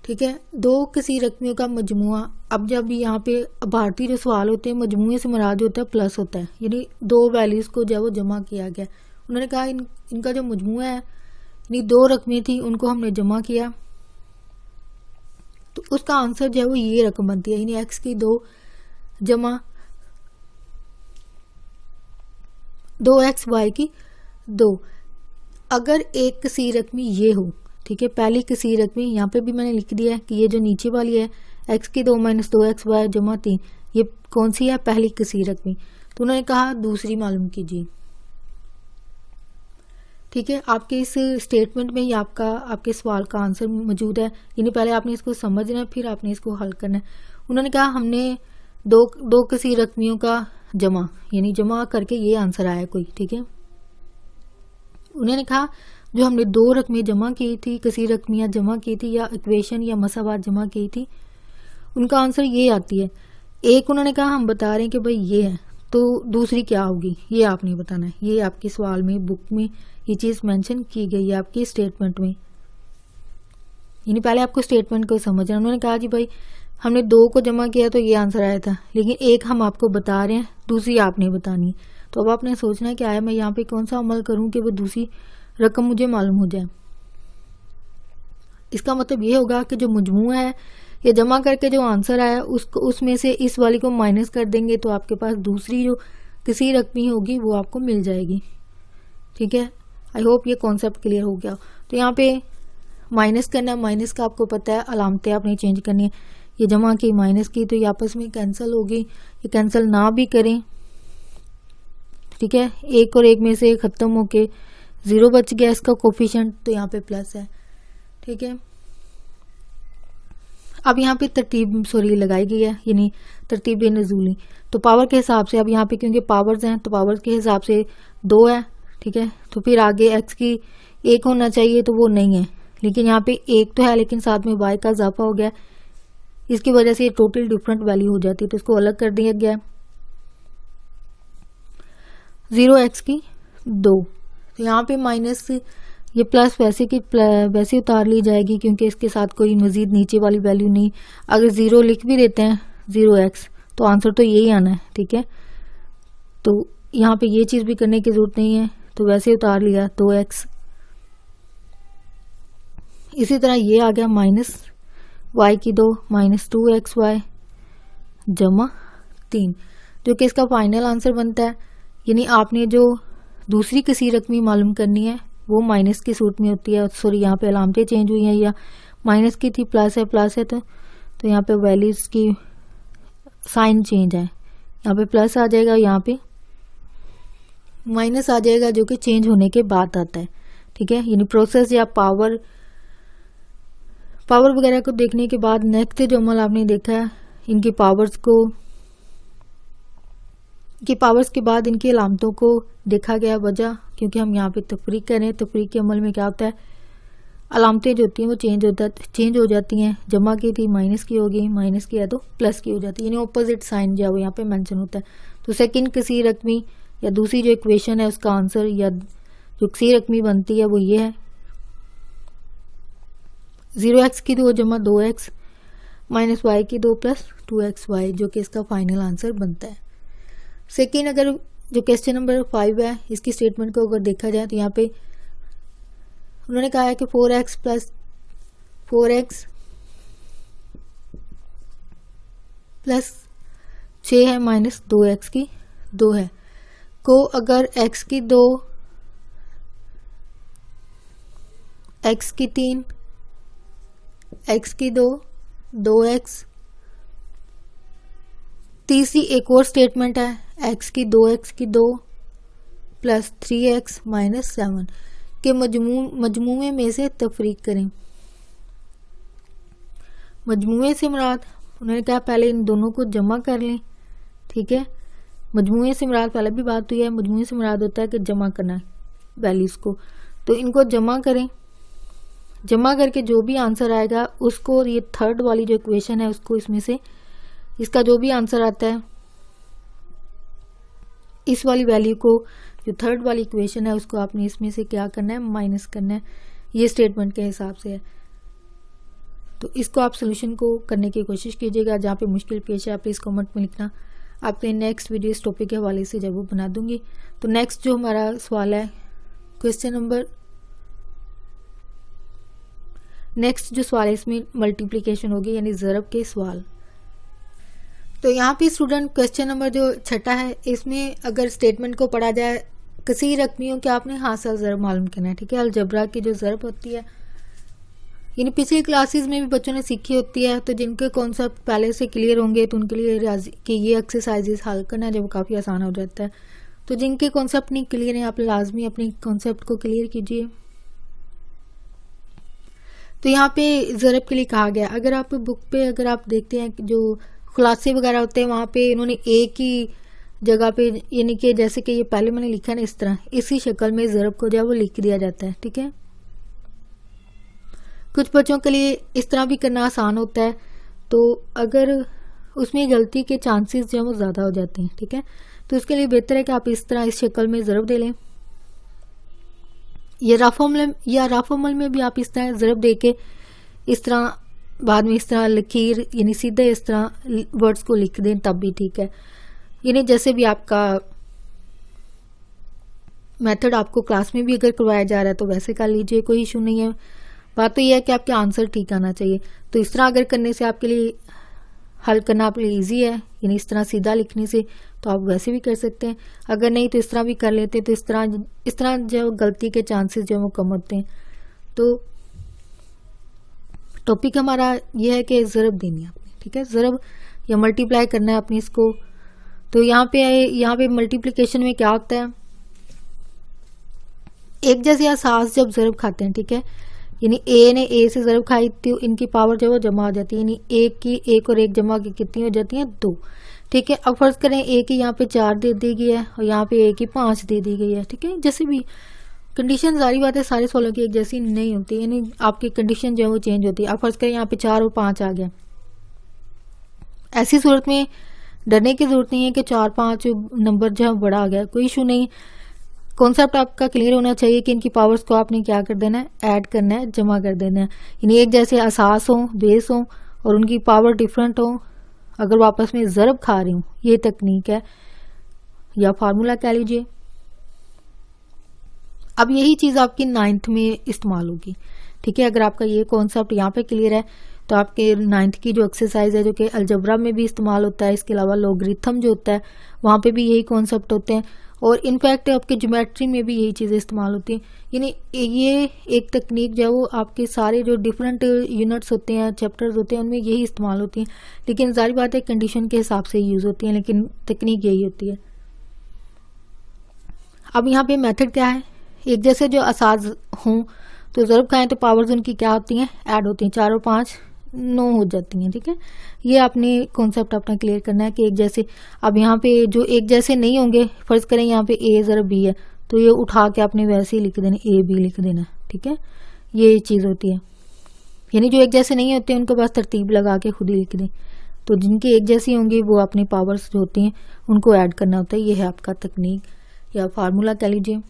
ठीक है, 2 किसी रकमियों का मजमुआ। अब जब यहाँ पे भारतीय जो सवाल होते हैं मजमुए से मुराद होता है प्लस होता है, यानी 2 वैल्यूज को जो है वो जमा किया गया। उन्होंने कहा इनका जो मजमुआ है, यानी 2 रकमें थी उनको हमने जमा किया, तो उसका आंसर जो है वो ये रकम बनती है, यानी x की 2 जमा 2x y की 2। अगर एक किसी रकमी ये हो, ठीक है, पहली किसी रकमी यहाँ पे भी मैंने लिख दिया है कि ये जो नीचे वाली है x की 2 - 2x y जमा 3, ये कौन सी है, पहली किसी रकमी। तो उन्होंने कहा दूसरी मालूम कीजिए, ठीक है। आपके इस स्टेटमेंट में ही आपके सवाल का आंसर मौजूद है, यानी पहले आपने इसको समझना है फिर आपने इसको हल करना है। उन्होंने कहा हमने दो किसी रकमियों का जमा, यानी जमा करके ये आंसर आया कोई, ठीक है। उन्होंने कहा जो हमने 2 रकमें जमा की थी, किसी रकमियां जमा की थी या इक्वेशन या मसावात जमा की थी, उनका आंसर ये आती है। एक उन्होंने कहा हम बता रहे हैं कि भाई ये है, तो दूसरी क्या होगी ये आपने बताना है। ये आपके सवाल में बुक में ये चीज़ मेंशन की गई है आपकी स्टेटमेंट में, यानी पहले आपको स्टेटमेंट को समझना। उन्होंने कहा जी भाई हमने 2 को जमा किया तो ये आंसर आया था, लेकिन एक हम आपको बता रहे हैं, दूसरी आपने बतानी है। तो अब आपने सोचना है कि आया मैं यहाँ पे कौन सा अमल करूं कि वो दूसरी रकम मुझे मालूम हो जाए। इसका मतलब ये होगा कि जो मजमूआ है ये जमा करके जो आंसर आया उसमें से इस वाली को माइनस कर देंगे तो आपके पास दूसरी जो किसी रकमी होगी वो आपको मिल जाएगी, ठीक है। आई होप ये कॉन्सेप्ट क्लियर हो गया। तो यहाँ पे माइनस करना, माइनस का आपको पता है अलामतें आपने चेंज करनी है, ये जमा की माइनस की तो ये आपस में कैंसिल होगी, ये कैंसिल ना भी करें, ठीक है। 1 और 1 में से खत्म होके 0 बच गया इसका कोफिशिएंट, तो यहाँ पे प्लस है, ठीक है। अब यहाँ पे तरतीब लगाई गई है, यानी तरतीब नज़ूली। तो पावर के हिसाब से अब यहाँ पे क्योंकि पावर्स हैं तो पावर्स के हिसाब से 2 है, ठीक है। तो फिर आगे x की 1 होना चाहिए तो वो नहीं है, लेकिन यहाँ पे 1 तो है लेकिन साथ में y का इजाफा हो गया, इसकी वजह से ये टोटल डिफरेंट वैल्यू हो जाती है, तो इसको अलग कर दिया गया। 0x की 2, तो यहाँ पे माइनस ये प्लस वैसे उतार ली जाएगी क्योंकि इसके साथ कोई मजीद नीचे वाली वैल्यू नहीं। अगर 0 लिख भी देते हैं 0x तो आंसर तो यही आना है, ठीक है। तो यहाँ पे ये चीज़ भी करने की जरूरत नहीं है, तो वैसे उतार लिया 2x। इसी तरह ये आ गया माइनस y की 2 - 2xy जमा 3, जो कि इसका फाइनल आंसर बनता है। यानी आपने जो दूसरी किसी रकमी मालूम करनी है वो माइनस की सूरत में होती है, सॉरी यहाँ पे अलामतें चेंज हुई हैं या माइनस की थी प्लस है तो यहाँ पे वैल्यूज की साइन चेंज है, यहाँ पे प्लस आ जाएगा, यहाँ पे माइनस आ जाएगा, जो कि चेंज होने के बाद आता है। ठीक है, यानी प्रोसेस या पावर वगैरह को देखने के बाद नेक्स्ट जो अमल आपने देखा है, इनकी पावर्स के बाद इनकी अलामतों को देखा गया। वजह क्योंकि हम यहाँ पे तफरीक करें, तफरीक के अमल में क्या होता है, अलामतें जो होती हैं वो चेंज हो जाती हैं। जमा की थी माइनस की होगी, माइनस की है तो प्लस की हो जाती है, यानी ऑपोजिट साइन जो है वो यहाँ पे मेंशन होता है। तो सेकंड किसी रकमी या दूसरी जो इक्वेशन है उसका आंसर या जो किसी रकमी बनती है वो ये है 0x की 2 जमा 2x माइनस y की 2 प्लस 2xy, जो कि इसका फाइनल आंसर बनता है। सेकेंड अगर जो क्वेश्चन नंबर 5 है, इसकी स्टेटमेंट को अगर देखा जाए तो यहाँ पे उन्होंने कहा है कि 4x प्लस 6 है माइनस 2x की 2 है को अगर x की 2, x की 3, x की 2, 2x, तीसरी एक और स्टेटमेंट है x की 2x की 2 प्लस 3x माइनस 7 के मजमूए में से तफरीक करें। मजमूए से मुराद उन्होंने कहा पहले इन दोनों को जमा कर लें। ठीक है, मजमूए से मुराद पहले भी बात हुई है, मजमूए से मुराद होता है कि जमा करना है वैल्यूज को, तो इनको जमा करें। जमा करके जो भी आंसर आएगा उसको, ये थर्ड वाली जो इक्वेशन है उसको, इसमें से इसका जो भी आंसर आता है इस वाली वैल्यू को, जो थर्ड वाली इक्वेशन है उसको आपने इसमें से क्या करना है, माइनस करना है। ये स्टेटमेंट के हिसाब से है। तो इसको आप सोल्यूशन को करने की कोशिश कीजिएगा। जहाँ पे मुश्किल पेश है आप प्लीज कमेंट में लिखना। आपके नेक्स्ट वीडियो इस टॉपिक के हवाले से जब वो बना दूंगी। तो नेक्स्ट जो हमारा सवाल है, नेक्स्ट जो सवाल है इसमें मल्टीप्लिकेशन होगी, यानी ज़रब के सवाल। तो यहाँ पे स्टूडेंट क्वेश्चन नंबर जो 6 है, इसमें अगर स्टेटमेंट को पढ़ा जाए, किसी रकमियों के आपने हासिल ज़रब मालूम करना है। ठीक है, अलजबरा की जो ज़रब होती है, यानी पिछली क्लासेस में भी बच्चों ने सीखी होती है, तो जिनके कॉन्सेप्ट पहले से क्लियर होंगे तो उनके लिए रियाजी की ये एक्सरसाइजेस हल करना जो काफ़ी आसान हो जाता है। तो जिनके कॉन्सेप्ट नहीं क्लियर हैं आप लाजमी अपनी कॉन्सेप्ट को क्लियर कीजिए। तो यहाँ पे ज़रब के लिए कहा गया, अगर आप बुक पे अगर आप देखते हैं जो खुलासे वगैरह होते हैं वहाँ पे इन्होंने एक ही जगह पे, यानी कि जैसे कि ये पहले मैंने लिखा है ना इस तरह, इसी शक्ल में ज़रब को जो है वो लिख दिया जाता है। ठीक है, कुछ बच्चों के लिए इस तरह भी करना आसान होता है, तो अगर उसमें गलती के चांसेस जो है वो ज़्यादा हो जाते हैं। ठीक है, तो उसके लिए बेहतर है कि आप इस तरह इस शक्ल में ज़रब दे लें, या राफमल में भी आप इस तरह ज़रब दे के इस तरह बाद में इस तरह लकीर यानी सीधे इस तरह वर्ड्स को लिख दें तब भी ठीक है। यानी जैसे भी आपका मेथड आपको क्लास में भी अगर करवाया जा रहा है तो वैसे कर लीजिए, कोई इशू नहीं है। बात तो यह है कि आपके आंसर ठीक आना चाहिए। तो इस तरह अगर करने से आपके लिए हल करना आपके लिए ईजी है, यानी इस तरह सीधा लिखने से, तो आप वैसे भी कर सकते हैं। अगर नहीं तो इस तरह भी कर लेते हैं, तो इस तरह जो गलती के चांसेस जो वो कम होते हैं। तो टॉपिक हमारा यह है कि ज़रब देनी है आपने। ठीक है, ज़रब या मल्टीप्लाई करना है आपने इसको। तो यहाँ पे मल्टीप्लिकेशन में क्या होता है, एक जैसे असास जब ज़रब खाते हैं, ठीक है, यानी ए ने ए से ज़रब खाई तो इनकी पावर जो है वो जमा हो जाती है, यानी एक और एक जमा की कितनी हो जाती है, 2। ठीक है, अब फर्ज करें ए की यहाँ पे 4 दे दी गई है और यहाँ पे ए की 5 दे दी गई है। ठीक है, जैसे भी कंडीशन सारी बात है सारे सवालों की एक जैसी नहीं होती, यानी आपकी कंडीशन जो है वो चेंज होती है। अब फर्ज करें यहाँ पे 4 और 5 आ गया, ऐसी सूरत में डरने की जरूरत नहीं है कि 4-5 नंबर जो है बड़ा आ गया, कोई इशू नहीं। कॉन्सेप्ट आपका क्लियर होना चाहिए कि इनकी पावर्स को आपने क्या कर देना है, ऐड करना है, जमा कर देना है, यानी एक जैसे असास हो, बेस हो और उनकी पावर डिफरेंट हो, अगर वो आपस में ज़रब खा रही हूँ, ये तकनीक है या फार्मूला कह लीजिए। अब यही चीज़ आपकी 9th में इस्तेमाल होगी। ठीक है, अगर आपका ये कॉन्सेप्ट यहाँ पे क्लियर है तो आपके 9th की जो एक्सरसाइज है जो कि अलजबरा में भी इस्तेमाल होता है, इसके अलावा लॉगरिथम जो होता है वहाँ पे भी यही कॉन्सेप्ट होते हैं, और इनफैक्ट आपके ज्योमेट्री में भी यही चीज़ें इस्तेमाल होती हैं। यानी ये एक तकनीक जो है वो आपके सारे जो डिफरेंट यूनिट्स होते हैं, चैप्टर्स होते हैं, उनमें यही इस्तेमाल होती हैं। लेकिन जाहिर बात है कंडीशन के हिसाब से यूज़ होती हैं, लेकिन तकनीक यही होती है। अब यहाँ पे मेथड क्या है, एक जैसे जो असाज हों तो ज़रब खाएं तो पावर्स उनकी क्या होती हैं, ऐड होती हैं, 4 और 5 9 हो जाती हैं। ठीक है, ये आपने कॉन्सेप्ट अपना क्लियर करना है कि एक जैसे। अब यहाँ पे जो एक जैसे नहीं होंगे, फर्ज करें यहाँ पे ए ज़रब बी है तो ये उठा के आपने वैसे ही लिख देना, ए बी लिख देना। ठीक है, ये चीज़ होती है। यानी जो एक जैसे नहीं होते उनको बस तरतीब लगा के खुद ही लिख दें। तो जिनकी एक जैसी होंगी वो अपनी पावर्स जो होती हैं उनको ऐड करना होता है। ये है आपका तकनीक या फार्मूला कह लीजिए,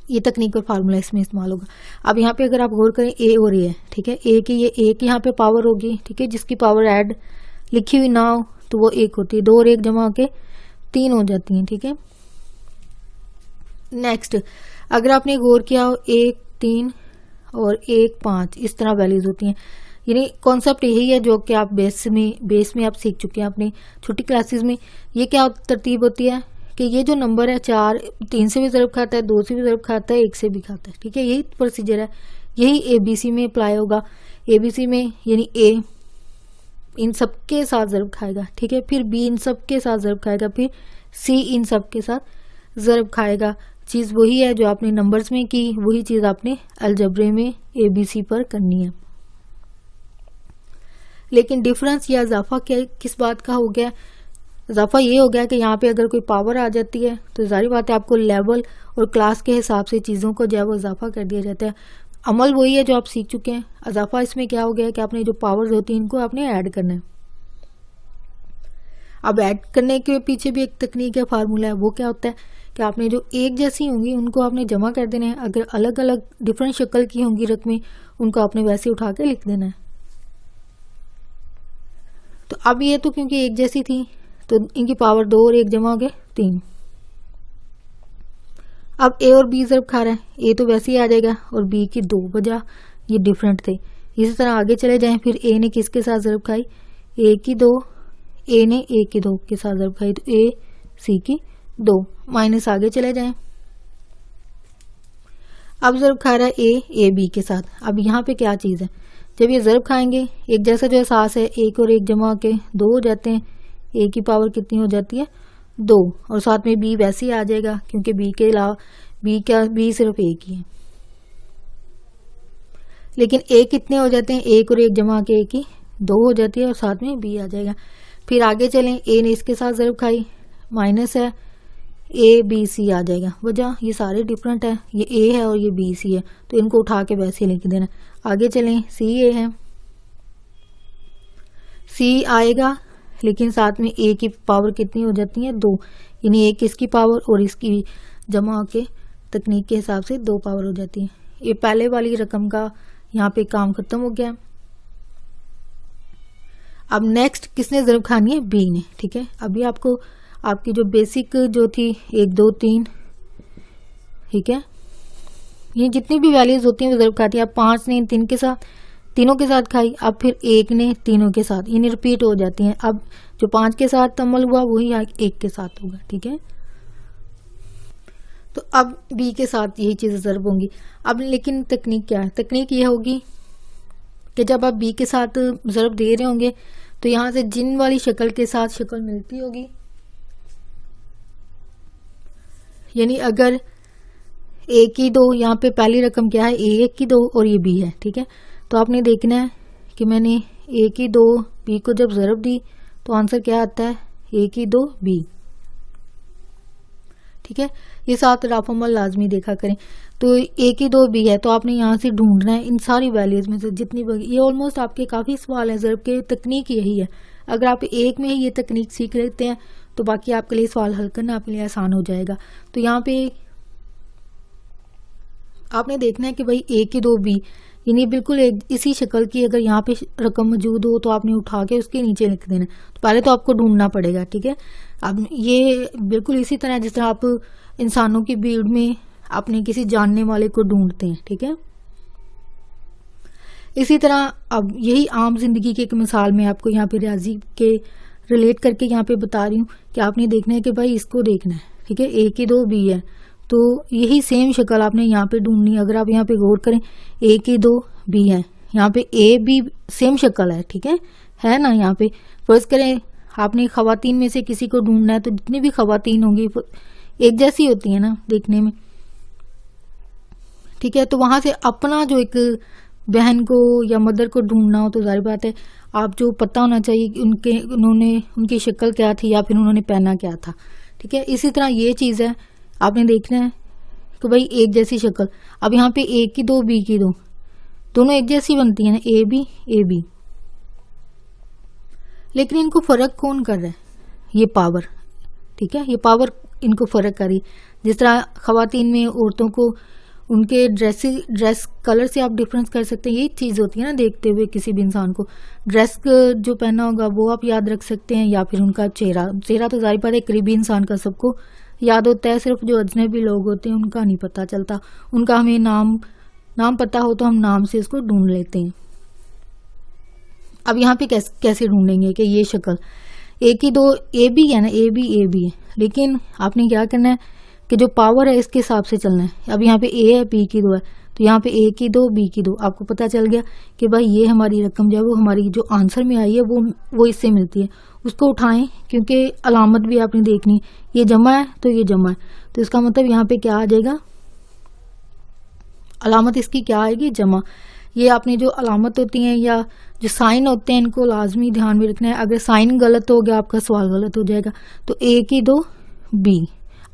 ये तकनीक और फार्मूला इसमें इस्तेमाल होगा। अब यहाँ पे अगर आप गौर करें ए और ए है, ठीक है, ए की ये एक यहाँ पे पावर होगी, ठीक है, जिसकी पावर ऐड लिखी हुई ना हो तो वो 1 होती है, 2 और 1 जमा होके 3 हो जाती हैं। ठीक है, नेक्स्ट अगर आपने गौर किया हो 1 3 और 1 5 इस तरह वैल्यूज होती हैं। यानी कॉन्सेप्ट यही है जो कि आप बेस में आप सीख चुके हैं अपनी छोटी क्लासेस में। ये क्या तरतीब होती है कि ये जो नंबर है 4 3 से भी ज़रब खाता है, 2 से भी ज़रब खाता है, 1 से भी खाता है। ठीक है, यही प्रोसीजर है, यही ABC में अप्लाई होगा। ABC में यानी A इन सब के साथ ज़रब खाएगा, ठीक है, फिर B इन सब के साथ ज़रब खाएगा, फिर C इन सब के साथ ज़रब खाएगा। चीज़ वही है जो आपने नंबर्स में की, वही चीज़ आपने अलजबरे में ABC पर करनी है। लेकिन डिफरेंस या इजाफा क्या किस बात का हो गया, इजाफा ये हो गया कि यहाँ पे अगर कोई पावर आ जाती है तो जाहिर बात है आपको लेवल और क्लास के हिसाब से चीज़ों को जो है वो इजाफा कर दिया जाता है। अमल वही है जो आप सीख चुके हैं। इजाफा इसमें क्या हो गया कि आपने जो पावर्स होती हैं इनको आपने ऐड करना है। अब ऐड करने के पीछे भी एक तकनीक है, फार्मूला है। वो क्या होता है कि आपने जो एक जैसी होंगी उनको आपने जमा कर देना है, अगर अलग अलग डिफरेंट शक्ल की होंगी रकमें उनको आपने वैसे उठा के लिख देना है। तो अब ये तो क्योंकि एक जैसी थी तो इनकी पावर 2 और 1 जमा हो गए 3। अब ए और बी ज़रब खा रहा है, ए तो वैसे ही आ जाएगा और बी की 2 वजह ये डिफरेंट थे। इसी तरह आगे चले जाएं, फिर ए ने किसके साथ ज़रब खाई, ए की 2, ए ने ए की 2 के साथ ज़रब खाई, तो ए सी की 2 माइनस आगे चले जाएं। अब ज़रब खा रहा है ए बी के साथ। अब यहाँ पे क्या चीज़ है, जब ये ज़रब खाएंगे एक जैसा जो एहसास है, 1 और 1 जमा के 2 हो जाते हैं, ए की पावर कितनी हो जाती है 2, और साथ में बी वैसे ही आ जाएगा क्योंकि बी के अलावा बी सिर्फ एक ही है। लेकिन ए कितने हो जाते हैं, 1 और 1 जमा के 1 की 2 हो जाती है और साथ में बी आ जाएगा। फिर आगे चलें, ए ने इसके साथ ज़रब खाई, माइनस है, ए बी सी आ जाएगा। वजह ये सारे डिफरेंट है, ये ए है और ये बी सी है तो इनको उठा के वैसे लिख देना। आगे चलें, सी ए है, सी आएगा लेकिन साथ में ए की पावर कितनी हो जाती है 2, यानी एक इसकी पावर और इसकी जमा के तकनीक के हिसाब से 2 पावर हो जाती है। ये पहले वाली रकम का यहाँ पे काम खत्म हो गया। अब नेक्स्ट किसने ज़रब खानी है, बी ने। ठीक है, अभी आपको आपकी जो बेसिक जो थी 1 2 3, ठीक है, ये जितनी भी वैल्यूज होती हैं वो ज़रब खाती है। अब 5 ने तीनों के साथ खाई, अब फिर 1 ने तीनों के साथ, यानी रिपीट हो जाती हैं। अब जो 5 के साथ अमल हुआ वही 1 के साथ होगा। ठीक है, तो अब बी के साथ यही चीज़ें ज़रब होंगी। अब लेकिन तकनीक क्या है, तकनीक ये होगी कि जब आप बी के साथ ज़रब दे रहे होंगे तो यहाँ से जिन वाली शक्ल के साथ शक्ल मिलती होगी, यानी अगर ए की 2, यहाँ पे पहली रकम क्या है, ए की 2 और ये बी है। ठीक है, तो आपने देखना है कि मैंने ए की 2 बी को जब ज़रब दी तो आंसर क्या आता है, ए की 2 बी। ठीक है, ये साथ राफमल लाजमी देखा करें। तो ए की 2 बी है तो आपने यहाँ से ढूंढना है इन सारी वैल्यूज में से जितनी, ये ऑलमोस्ट आपके काफ़ी सवाल हैं ज़रब के, तकनीक यही है। अगर आप एक में ही ये तकनीक सीख लेते हैं तो बाकी आपके लिए सवाल हल करना आपके लिए आसान हो जाएगा। तो यहाँ पे आपने देखना है कि भाई ए की 2 बी, यानी बिल्कुल इसी शक्ल की अगर यहाँ पे रकम मौजूद हो तो आपने उठा के उसके नीचे लिख देना। तो पहले तो आपको ढूंढना पड़ेगा। ठीक है, अब ये बिल्कुल इसी तरह जिस तरह आप इंसानों की भीड़ में अपने किसी जानने वाले को ढूंढते हैं। ठीक है, इसी तरह अब यही आम जिंदगी की एक मिसाल में आपको यहाँ पे रियाजी के रिलेट करके यहाँ पे बता रही हूँ कि आपने देखना है कि भाई इसको देखना है। ठीक है, ए की 2 बी है, तो यही सेम शक्ल आपने यहाँ पे ढूंढनी है। अगर आप यहाँ पे गौर करें, ए की 2 बी है, यहाँ पे ए बी सेम शक्ल है, ठीक है ना। यहाँ पे फर्ज करें आपने खवातीन में से किसी को ढूंढना है, तो जितनी भी खवातीन होंगी एक जैसी होती है ना देखने में, ठीक है। तो वहां से अपना जो एक बहन को या मदर को ढूंढना हो तो जाहिर बात है आप जो पता होना चाहिए कि उनकी शक्ल क्या थी या फिर उन्होंने पहना क्या था, ठीक है। इसी तरह ये चीज है, आपने देखना है कि भाई एक जैसी शक्ल। अब यहाँ पे ए की 2 बी की 2 दोनों एक जैसी बनती है ना, ए बी, लेकिन इनको फर्क कौन कर रहा है? ये पावर, ठीक है, ये पावर इनको फर्क कर रही। जिस तरह खवातीन में औरतों को उनके ड्रेस कलर से आप डिफरेंस कर सकते हैं, यही चीज होती है ना देखते हुए किसी भी इंसान को। ड्रेस जो पहना होगा वो आप याद रख सकते हैं, या फिर उनका चेहरा तो जाहिर बात है करीबी इंसान का सबको याद होता है, सिर्फ जो अजनबी लोग होते हैं उनका नहीं पता चलता। उनका हमें नाम पता हो तो हम नाम से इसको ढूंढ लेते हैं। अब यहाँ पे कैसे ढूंढेंगे कि ये शक्ल ए की 2 ए बी है ना, ए बी है, लेकिन आपने क्या करना है कि जो पावर है इसके हिसाब से चलना है। अब यहाँ पे ए है, बी की 2 है, तो यहाँ पे ए की 2 बी की 2 आपको पता चल गया कि भाई ये हमारी रकम जो है वो हमारी जो आंसर में आई है वो इससे मिलती है। उसको उठाएं, क्योंकि अलामत भी आपने देखनी, ये जमा है तो ये जमा है, तो इसका मतलब यहाँ पे क्या आ जाएगा, अलामत इसकी क्या आएगी, जमा। ये आपने जो अलामत होती हैं या जो साइन होते हैं इनको लाजमी ध्यान में रखना है। अगर साइन गलत हो गया आपका सवाल गलत हो जाएगा। तो ए की 2 बी।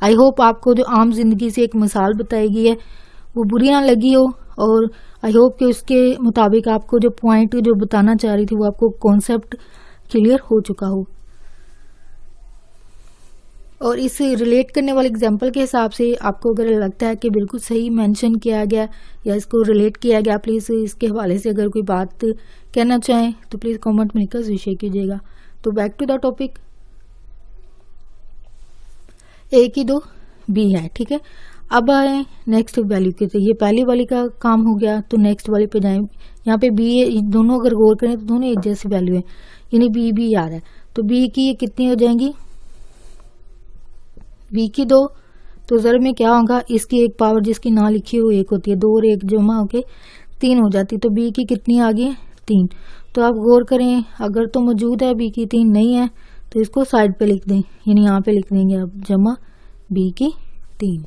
आई होप आपको जो आम जिंदगी से एक मिसाल बताई गई है वो बुरी ना लगी हो, और आई होप कि उसके मुताबिक आपको जो पॉइंट जो बताना चाह रही थी वो आपको कॉन्सेप्ट क्लियर हो चुका हो। और इस रिलेट करने वाले एग्जाम्पल के हिसाब से आपको अगर लगता है कि बिल्कुल सही मेंशन किया गया या इसको रिलेट किया गया, प्लीज़ इसके हवाले से अगर कोई बात कहना चाहें तो प्लीज़ कमेंट में लिखकर शेयर कीजिएगा। तो बैक टू द टॉपिक, ए की 2 बी है, ठीक है। अब आए नेक्स्ट वैल्यू के, तो ये पहली वाली का काम हो गया, तो नेक्स्ट वाली पे जाएं। यहाँ पे बी है, दोनों अगर गौर करें तो दोनों एक जैसी वैल्यू है, यानी बी आ रहा है, तो बी की ये कितनी हो जाएंगी, बी की 2, तो ज़र में क्या होगा, इसकी एक पावर जिसकी ना लिखी हुई 1 होती है, 2 और 1 जमा होके 3 हो जाती, तो बी की कितनी आ गई, 3। तो आप गौर करें, अगर तो मौजूद है बी की 3 नहीं है तो इसको साइड पे लिख दें, यानी यहाँ पे लिख देंगे आप जमा बी की 3,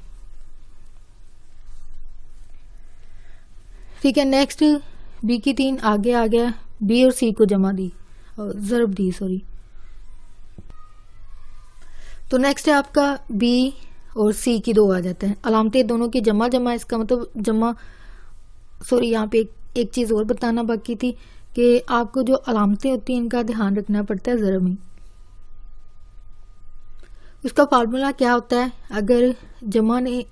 ठीक है। नेक्स्ट बी की 3 आगे आ गया, बी और सी को जमा दी, ज़रब दी, सॉरी। तो नेक्स्ट है आपका बी और सी की 2 आ जाता है, अलामतें दोनों की जमा, इसका मतलब जमा, सॉरी यहाँ पे एक चीज और बताना बाकी थी कि आपको जो अलामतें होती हैं इनका ध्यान रखना पड़ता है ज़रब में। उसका फार्मूला क्या होता है, अगर जमा ने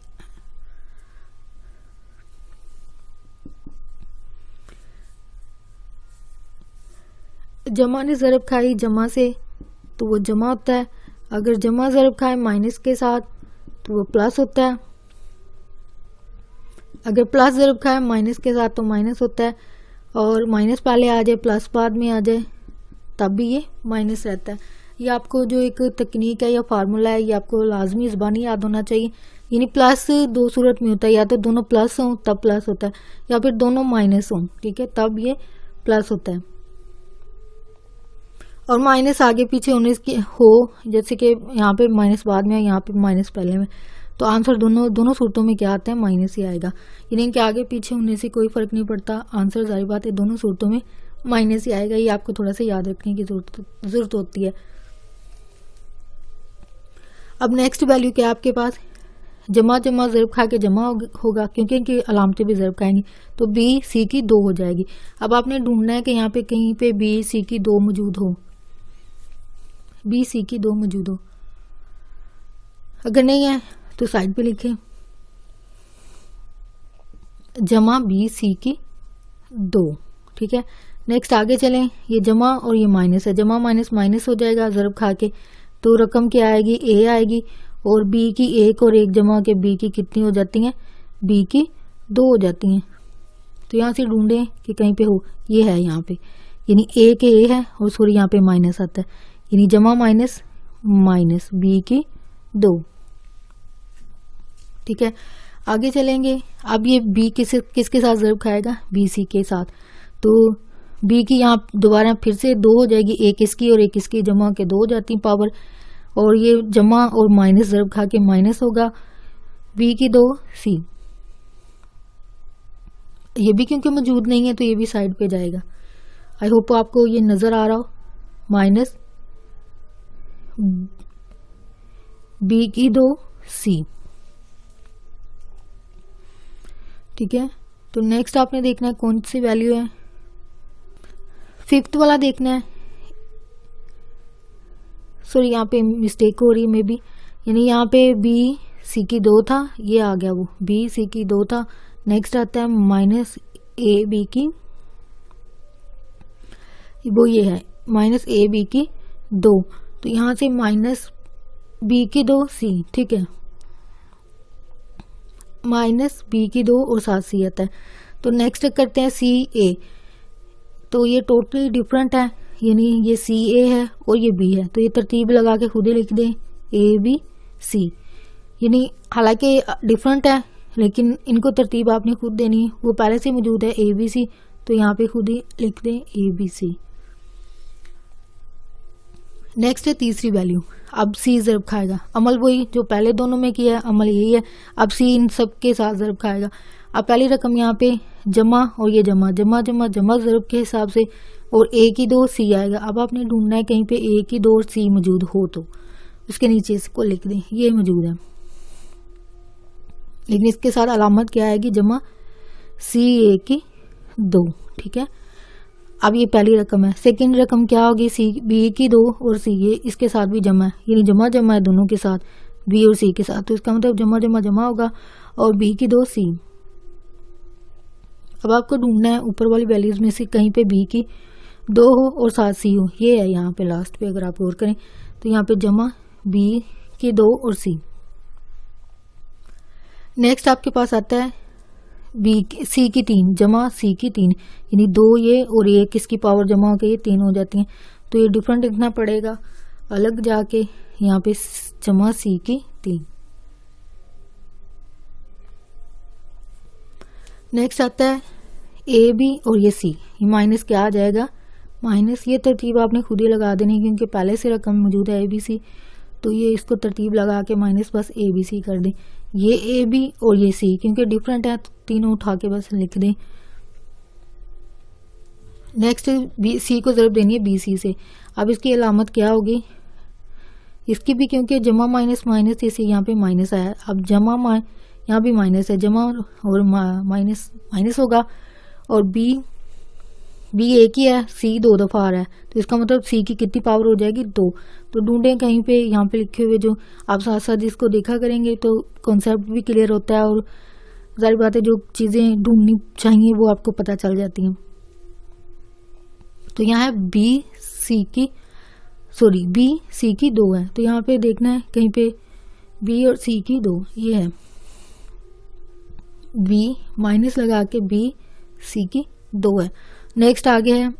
ज़रब खाई जमा से तो वो जमा होता है, अगर जमा ज़रब खाए माइनस के साथ तो वो प्लस होता है, अगर प्लस ज़रब खाए माइनस के साथ तो माइनस होता है, और माइनस पहले आ जाए प्लस बाद में आ जाए तब भी ये माइनस रहता है। ये आपको जो एक तकनीक है या फार्मूला है ये आपको लाजमी ज़बानी याद होना चाहिए। यानी प्लस 2 सूरत में होता है, या तो दोनों प्लस हों तब प्लस होता है, या फिर दोनों माइनस हों, ठीक है, तब ये प्लस होता है। और माइनस आगे पीछे होने की हो, जैसे कि यहाँ पे माइनस बाद में है, यहाँ पे माइनस पहले में, तो आंसर दोनों सूरतों में क्या आता है, माइनस ही आएगा। यानी कि आगे पीछे होने से कोई फर्क नहीं पड़ता, आंसर जाहिर बात है दोनों सूरतों में माइनस ही आएगा। ये आपको थोड़ा सा याद रखने की जरूरत होती है। अब नेक्स्ट वैल्यू क्या है आपके पास, जमा ज़रब खा के जमा होगा, क्योंकि इनकी अलामतें भी ज़रब खाएंगी, तो बी सी की 2 हो जाएगी। अब आपने ढूंढना है कि यहाँ पे कहीं पे बी सी की 2 मौजूद हो, बी सी की 2 मौजूद हो, अगर नहीं है तो साइड पे लिखें जमा बी सी की 2, ठीक है। नेक्स्ट आगे चलें, ये जमा और ये माइनस है, जमा माइनस माइनस हो जाएगा ज़रब खा के, तो रकम क्या आएगी, ए आएगी, और बी की 1 और 1 जमा के बी की कितनी हो जाती हैं, बी की 2 हो जाती हैं। तो यहाँ से ढूंढें कि कहीं पे हो, ये है यहाँ पे, यानी ए के ए है और सॉरी यहाँ पे माइनस आता है, यानी जमा माइनस माइनस बी की 2, ठीक है, आगे चलेंगे। अब ये बी किसके साथ ज़रब खाएगा, बी सी के साथ। तो बी की यहाँ दोबारा फिर से 2 हो जाएगी, एक इसकी और एक इसकी जमा के 2 हो जाती पावर, और ये जमा और माइनस ज़रब खा के माइनस होगा बी की 2 सी। ये भी क्योंकि मौजूद नहीं है तो ये भी साइड पे जाएगा। आई होप आपको ये नज़र आ रहा हो, माइनस बी की 2 सी। ठीक है, तो नेक्स्ट आपने देखना है कौन सी वैल्यू है, फिफ्थ वाला देखना है। सॉरी यहाँ पे मिस्टेक हो रही है मे बी, यानी यहाँ पे बी सी की 2 था, ये आ गया वो बी सी की 2 था। नेक्स्ट आता है माइनस ए बी की, वो ये है माइनस ए बी की 2, तो यहाँ से माइनस बी की 2 सी। ठीक है, माइनस बी की 2 और साथ सी आता है। तो नेक्स्ट करते हैं सी ए, तो ये टोटली डिफरेंट है, यानी ये सी ए है और ये बी है, तो ये तरतीब लगा के खुद ही लिख दें ए बी सी। यानी हालांकि डिफरेंट है लेकिन इनको तरतीब आपने खुद देनी है, वो पहले से मौजूद है ए बी सी, तो यहाँ पे खुद ही लिख दें ए बी सी। नेक्स्ट है तीसरी वैल्यू, अब सी ज़रब खाएगा, अमल वही जो पहले दोनों में किया है, अमल यही है। अब सी इन सब के साथ ज़रब खाएगा। अब पहली रकम यहाँ पे जमा और ये जमा जमा जमा जमा ज़रब के हिसाब से, और ए की 2 सी आएगा। अब आपने ढूंढना है कहीं पे ए की 2 और सी मौजूद हो तो उसके नीचे इसको लिख दें, ये मौजूद है, लेकिन इसके साथ अलामत क्या आएगी, जमा सी ए की 2। ठीक है, अब ये पहली रकम है। सेकंड रकम क्या होगी, सी बी की 2 और सी, ये इसके साथ भी जमा है, यानी जमा जमा है दोनों के साथ, बी और सी के साथ, तो इसका मतलब जमा जमा जमा होगा और बी की 2 सी। अब आपको ढूंढना है ऊपर वाली वैल्यूज में से कहीं पे बी की 2 हो और साथ सी हो, ये है यहाँ पे लास्ट पे। अगर आप गौर करें तो यहाँ पे जमा बी की 2 और सी। नेक्स्ट आपके पास आता है बी सी की 3 जमा सी की 3, यानी 2 ये और ये किसकी पावर जमा होकर ये 3 हो जाती हैं, तो ये डिफरेंट लिखना पड़ेगा अलग जाके, यहाँ पे जमा सी की 3। नेक्स्ट आता है ए बी और ये सी, ये माइनस क्या आ जाएगा, माइनस, ये तरतीब आपने खुद ही लगा देनी क्योंकि पहले से रकम मौजूद है ए बी सी, तो ये इसको तरतीब लगा के माइनस बस ए बी सी कर दें। ये ए बी और ये सी क्योंकि डिफरेंट है तो तीनों उठा के बस लिख दें। नेक्स्ट बी सी को ज़रब देनी है बी सी से। अब इसकी अलामत क्या होगी, इसकी भी क्योंकि जमा माइनस माइनस इसी यहाँ पे माइनस आया, अब जमा यहाँ भी माइनस है, जमा और माइनस माइनस होगा, और बी एक ही है, सी 2 दफ़ा आ रहा है, तो इसका मतलब सी की कितनी पावर हो जाएगी 2। तो ढूंढें कहीं पे यहाँ पे लिखे हुए, जो आप साथ साथ इसको देखा करेंगे तो कॉन्सेप्ट भी क्लियर होता है, और जाहिर बात है जो चीज़ें ढूंढनी चाहिए वो आपको पता चल जाती हैं। तो यहाँ है बी सी की 2 है, तो यहाँ पे देखना है कहीं पे बी और सी की 2, ये है बी माइनस लगा के बी सी की 2 है। नेक्स्ट आगे है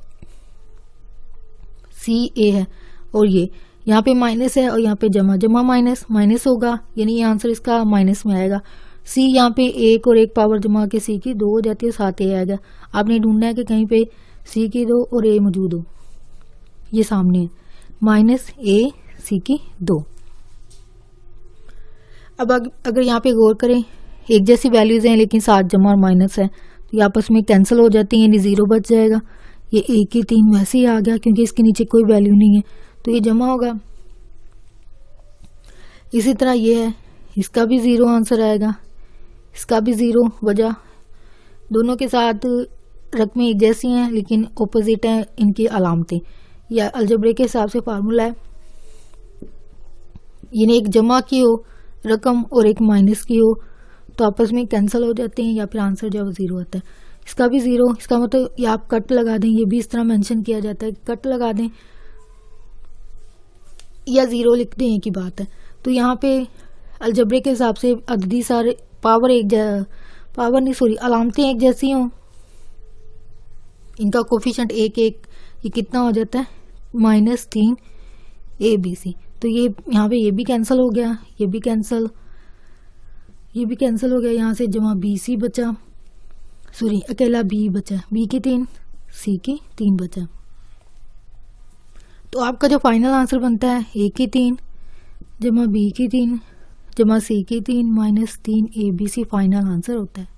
सी ए है, और ये यहाँ पे माइनस है और यहाँ पे जमा जमा माइनस माइनस होगा, यानी ये आंसर इसका माइनस में आएगा। सी यहाँ पे एक और एक पावर जमा के सी की 2 हो जाती है, साथ ए आएगा। आपने ढूंढना है कि कहीं पे सी की 2 और ए मौजूद हो, ये सामने है माइनस ए सी की 2। अब अगर यहाँ पे गौर करें एक जैसी वैल्यूज हैं लेकिन साथ जमा और माइनस है, तो ये आपस में कैंसिल हो जाती हैं, यानी 0 बच जाएगा। ये ए की 3 वैसे ही आ गया क्योंकि इसके नीचे कोई वैल्यू नहीं है, तो ये जमा होगा। इसी तरह ये है, इसका भी 0 आंसर आएगा, इसका भी 0 वजह, दोनों के साथ रकमें एक जैसी हैं लेकिन ऑपोजिट हैं इनकी अलामतें। या अलजबरे के हिसाब से फार्मूला है, यानी एक जमा की हो रकम और एक माइनस की हो तो आपस में कैंसिल हो जाते हैं, या फिर आंसर जो 0 आता है। इसका भी 0, इसका मतलब या आप कट लगा दें, ये भी इस तरह मेंशन किया जाता है, कट लगा दें या 0 लिख दें, एक ही बात है। तो यहाँ पे अलजबरे के हिसाब से अददी सारे अलामतें एक जैसी हों, इनका कोफिशिएंट 1 1, ये कितना हो जाता है -3 ABC। तो ये यहाँ पे ये भी कैंसिल हो गया, ये भी कैंसिल, ये भी कैंसिल हो गया, यहाँ से जमा बी सी बचा, सॉरी अकेला बी बचा, बी की 3 सी की 3 बचा। तो आपका जो फाइनल आंसर बनता है ए की 3 जमा बी की 3 जमा सी की 3 minus 3 A B C final answer होता है।